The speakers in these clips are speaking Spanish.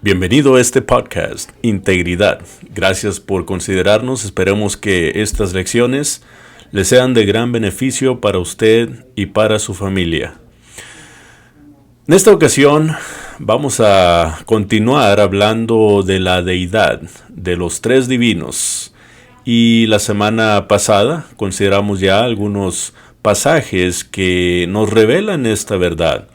Bienvenido a este podcast, Integridad. Gracias por considerarnos. Esperemos que estas lecciones le sean de gran beneficio para usted y para su familia. En esta ocasión vamos a continuar hablando de la deidad, de los tres divinos. Y la semana pasada consideramos ya algunos pasajes que nos revelan esta verdad.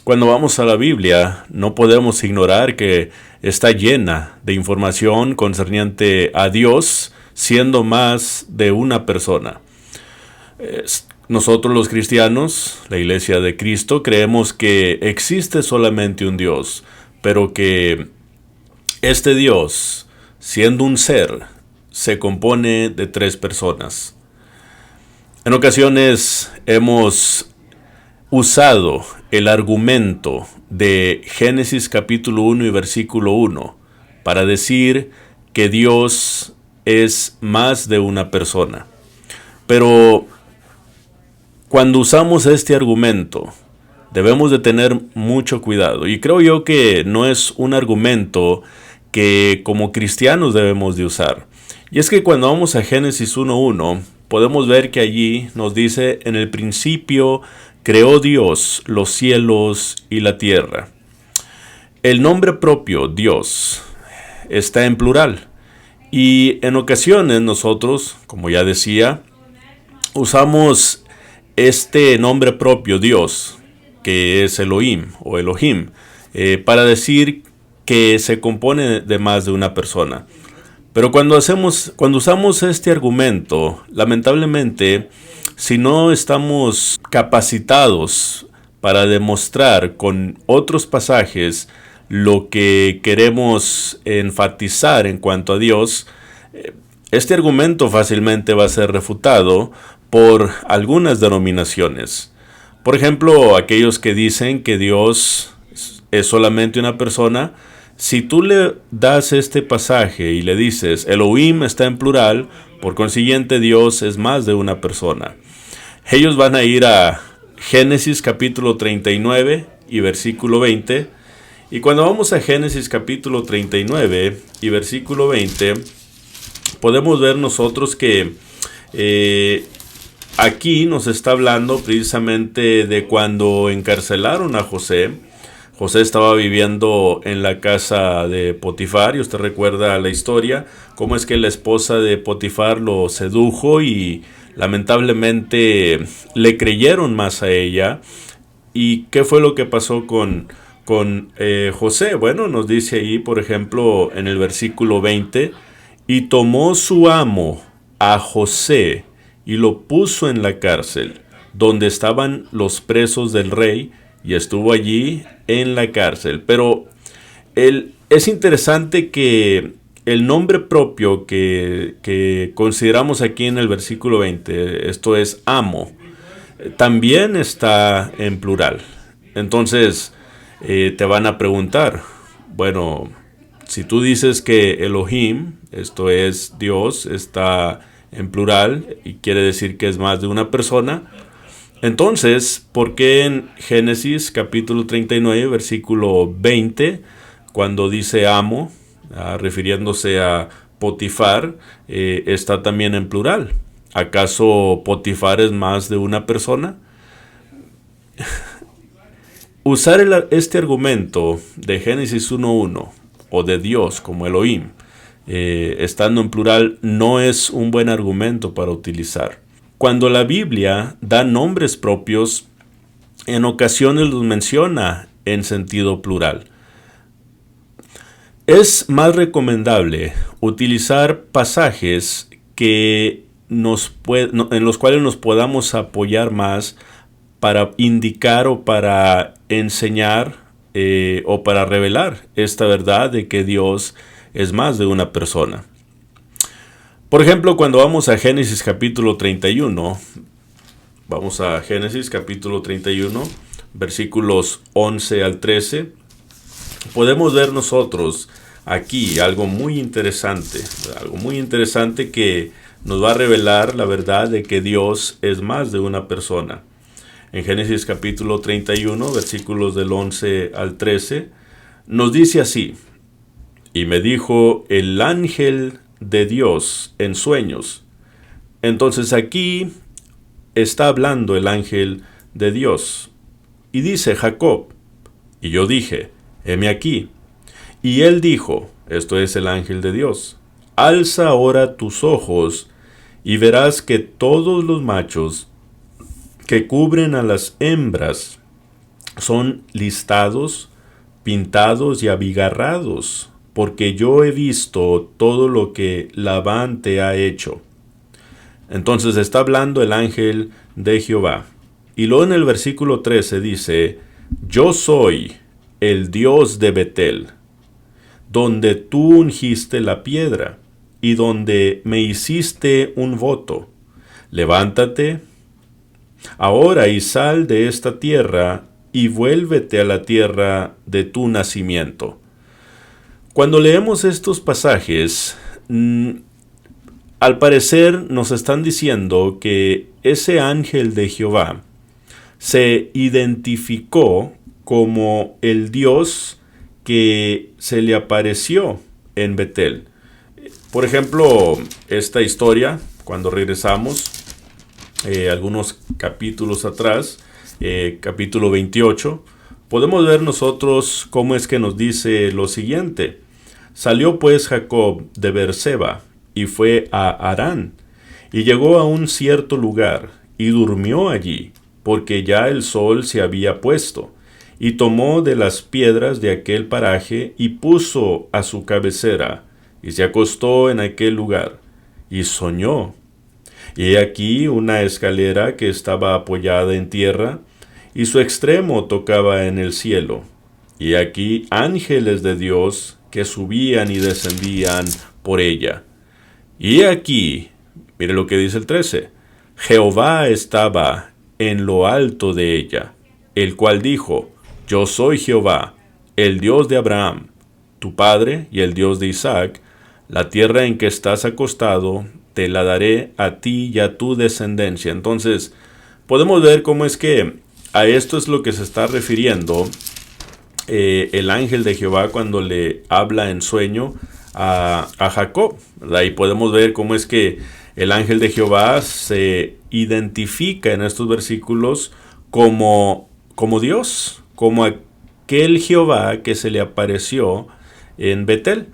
Cuando vamos a la Biblia, no podemos ignorar que está llena de información concerniente a Dios, siendo más de una persona. Nosotros los cristianos, la Iglesia de Cristo, creemos que existe solamente un Dios, pero que este Dios, siendo un ser, se compone de tres personas. En ocasiones hemos usado el argumento de Génesis capítulo 1 y versículo 1 para decir que Dios es más de una persona. Pero cuando usamos este argumento, debemos de tener mucho cuidado. Y creo yo que no es un argumento que como cristianos debemos de usar. Y es que cuando vamos a Génesis 1:1, podemos ver que allí nos dice: en el principio creó Dios los cielos y la tierra. El nombre propio, Dios, está en plural. Y en ocasiones nosotros, como ya decía, usamos este nombre propio, Dios, que es Elohim o Elohim, para decir que se compone de más de una persona. Pero cuando usamos este argumento, lamentablemente, si no estamos capacitados para demostrar con otros pasajes lo que queremos enfatizar en cuanto a Dios, este argumento fácilmente va a ser refutado por algunas denominaciones. Por ejemplo, aquellos que dicen que Dios es solamente una persona. Si tú le das este pasaje y le dices Elohim está en plural, por consiguiente Dios es más de una persona, ellos van a ir a Génesis capítulo 39 y versículo 20. Y cuando vamos a Génesis capítulo 39 y versículo 20, podemos ver nosotros que aquí nos está hablando precisamente de cuando encarcelaron a José. José estaba viviendo en la casa de Potifar, y usted recuerda la historia, cómo es que la esposa de Potifar lo sedujo y lamentablemente le creyeron más a ella. ¿Y qué fue lo que pasó con José? Bueno, nos dice ahí, por ejemplo, en el versículo 20, y tomó su amo a José y lo puso en la cárcel, donde estaban los presos del rey, y estuvo allí en la cárcel. Pero es interesante que el nombre propio que consideramos aquí en el versículo 20, esto es amo, también está en plural. Entonces te van a preguntar, bueno, si tú dices que Elohim, esto es Dios, está en plural y quiere decir que es más de una persona, entonces, ¿por qué en Génesis capítulo 39, versículo 20, cuando dice amo, refiriéndose a Potifar, está también en plural? ¿Acaso Potifar es más de una persona? Usar este argumento de Génesis 1:1 o de Dios como Elohim, estando en plural, no es un buen argumento para utilizar. Cuando la Biblia da nombres propios, en ocasiones los menciona en sentido plural. Es más recomendable utilizar pasajes en los cuales nos podamos apoyar más para indicar o para enseñar o para revelar esta verdad de que Dios es más de una persona. Por ejemplo, cuando vamos a Génesis capítulo 31, vamos a Génesis capítulo 31, versículos 11 al 13, podemos ver nosotros aquí algo muy interesante que nos va a revelar la verdad de que Dios es más de una persona. En Génesis capítulo 31, versículos del 11 al 13, nos dice así: Y me dijo el ángel de Dios en sueños. Entonces aquí está hablando el ángel de Dios. Y dice Jacob. Y yo dije, heme aquí. Y él dijo, esto es el ángel de Dios, alza ahora tus ojos y verás que todos los machos que cubren a las hembras son listados, pintados y abigarrados, porque yo he visto todo lo que Labán te ha hecho. Entonces está hablando el ángel de Jehová. Y luego en el versículo 13 dice, yo soy el Dios de Betel, donde tú ungiste la piedra, y donde me hiciste un voto. Levántate ahora y sal de esta tierra, y vuélvete a la tierra de tu nacimiento. Cuando leemos estos pasajes, al parecer nos están diciendo que ese ángel de Jehová se identificó como el Dios que se le apareció en Betel. Por ejemplo, esta historia, cuando regresamos algunos capítulos atrás, capítulo 28, podemos ver nosotros cómo es que nos dice lo siguiente. Salió pues Jacob de Beerseba y fue a Harán, y llegó a un cierto lugar, y durmió allí, porque ya el sol se había puesto, y tomó de las piedras de aquel paraje, y puso a su cabecera, y se acostó en aquel lugar, y soñó. Y he aquí una escalera que estaba apoyada en tierra, y su extremo tocaba en el cielo. Y aquí ángeles de Dios que subían y descendían por ella. Y aquí, mire lo que dice el 13, Jehová estaba en lo alto de ella, el cual dijo, yo soy Jehová, el Dios de Abraham, tu padre, y el Dios de Isaac. La tierra en que estás acostado, te la daré a ti y a tu descendencia. Entonces, podemos ver cómo es que a esto es lo que se está refiriendo el ángel de Jehová cuando le habla en sueño a Jacob, ¿verdad? Y podemos ver cómo es que el ángel de Jehová se identifica en estos versículos como Dios, como aquel Jehová que se le apareció en Betel.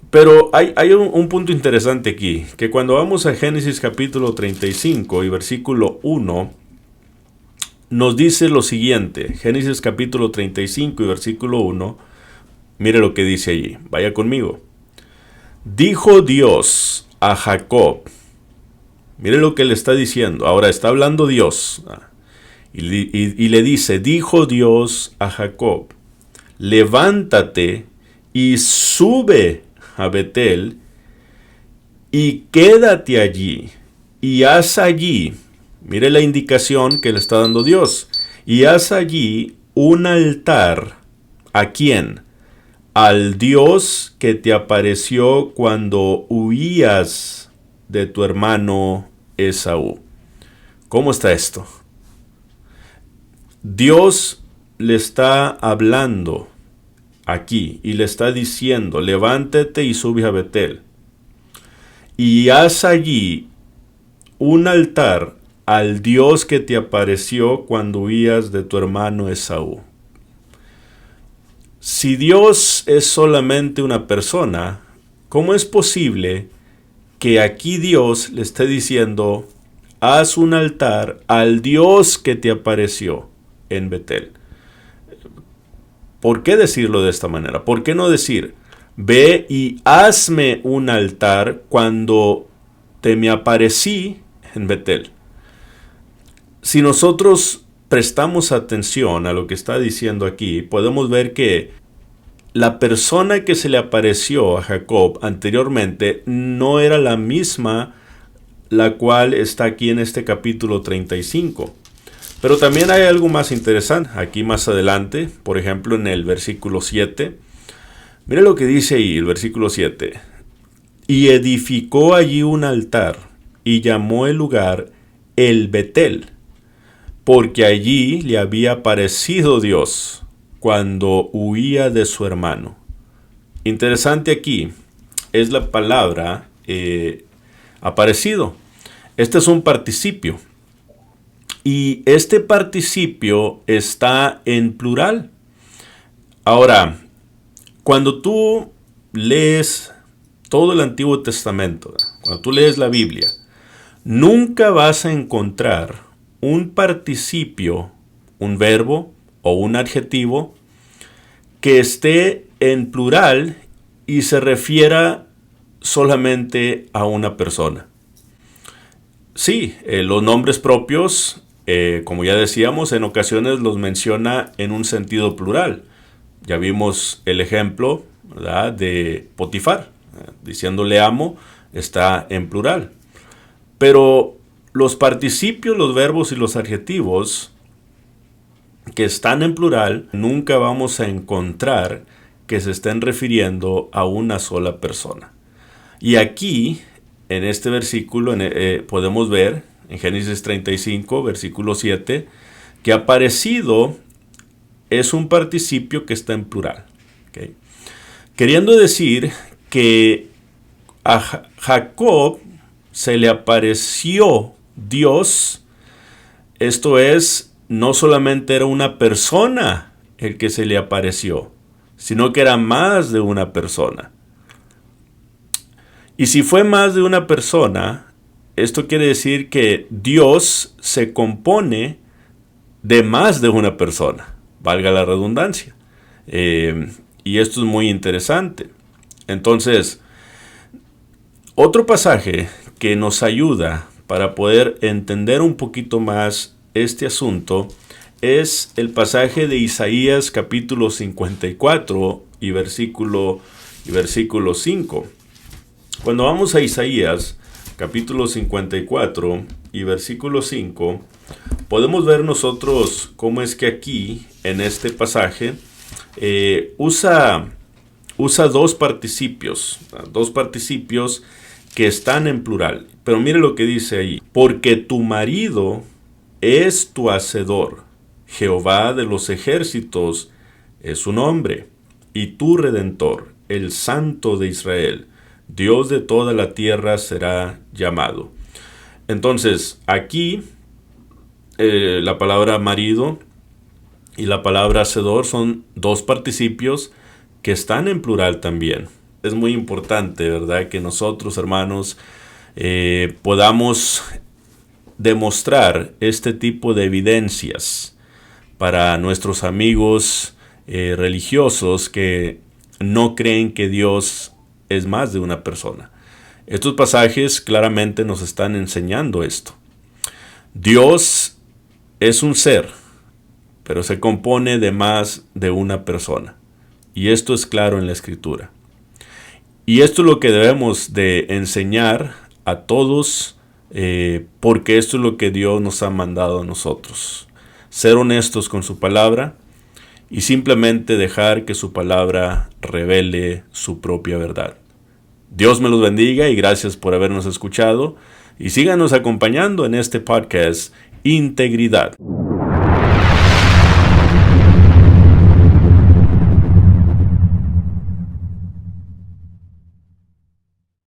Pero hay un punto interesante aquí, que cuando vamos a Génesis capítulo 35 y versículo 1, nos dice lo siguiente. Génesis capítulo 35 y versículo 1, mire lo que dice allí, vaya conmigo. Dijo Dios a Jacob, mire lo que le está diciendo, ahora está hablando Dios, y le dice, dijo Dios a Jacob, levántate y sube a Betel, y quédate allí, y haz allí, mire la indicación que le está dando Dios, y haz allí un altar, ¿a quién? Al Dios que te apareció cuando huías de tu hermano Esaú. ¿Cómo está esto? Dios le está hablando aquí y le está diciendo, levántate y sube a Betel, y haz allí un altar al Dios que te apareció cuando huías de tu hermano Esaú. Si Dios es solamente una persona, ¿cómo es posible que aquí Dios le esté diciendo, haz un altar al Dios que te apareció en Betel? ¿Por qué decirlo de esta manera? ¿Por qué no decir, ve y hazme un altar cuando te me aparecí en Betel? Si nosotros prestamos atención a lo que está diciendo aquí, podemos ver que la persona que se le apareció a Jacob anteriormente no era la misma la cual está aquí en este capítulo 35. Pero también hay algo más interesante aquí más adelante, por ejemplo en el versículo 7. Mire lo que dice ahí el versículo 7. Y edificó allí un altar y llamó el lugar el Betel, porque allí le había aparecido Dios cuando huía de su hermano. interesante aquí es la palabra aparecido. Este es un participio. Y este participio está en plural. Ahora, cuando tú lees todo el Antiguo Testamento, cuando tú lees la Biblia, nunca vas a encontrar un participio, un verbo o un adjetivo que esté en plural y se refiera solamente a una persona. Sí, los nombres propios, como ya decíamos, en ocasiones los menciona en un sentido plural. Ya vimos el ejemplo, ¿verdad?, de Potifar, diciéndole amo, está en plural. Pero los participios, los verbos y los adjetivos que están en plural, nunca vamos a encontrar que se estén refiriendo a una sola persona. Y aquí, en este versículo, podemos ver, en Génesis 35, versículo 7, que aparecido es un participio que está en plural. ¿Okay? Queriendo decir que a Jacob se le apareció Dios. Esto es, no solamente era una persona el que se le apareció, sino que era más de una persona. Y si fue más de una persona, esto quiere decir que Dios se compone de más de una persona, valga la redundancia. Y esto es muy interesante. Entonces, otro pasaje que nos ayuda para poder entender un poquito más este asunto es el pasaje de Isaías capítulo 54 y versículo 5. Cuando vamos a Isaías capítulo 54 y versículo 5, podemos ver nosotros cómo es que aquí, en este pasaje, usa dos participios que están en plural. Pero mire lo que dice ahí. Porque tu marido es tu hacedor. Jehová de los ejércitos es su nombre. Y tu redentor, el Santo de Israel, Dios de toda la tierra será llamado. Entonces, aquí la palabra marido y la palabra hacedor son dos participios que están en plural también. Es muy importante, ¿verdad?, que nosotros, hermanos, podamos demostrar este tipo de evidencias para nuestros amigos religiosos que no creen que Dios es más de una persona. Estos pasajes claramente nos están enseñando esto. Dios es un ser, pero se compone de más de una persona. Y esto es claro en la Escritura. Y esto es lo que debemos de enseñar a todos, porque esto es lo que Dios nos ha mandado a nosotros. Ser honestos con su palabra y simplemente dejar que su palabra revele su propia verdad. Dios me los bendiga y gracias por habernos escuchado. Y síganos acompañando en este podcast Integridad.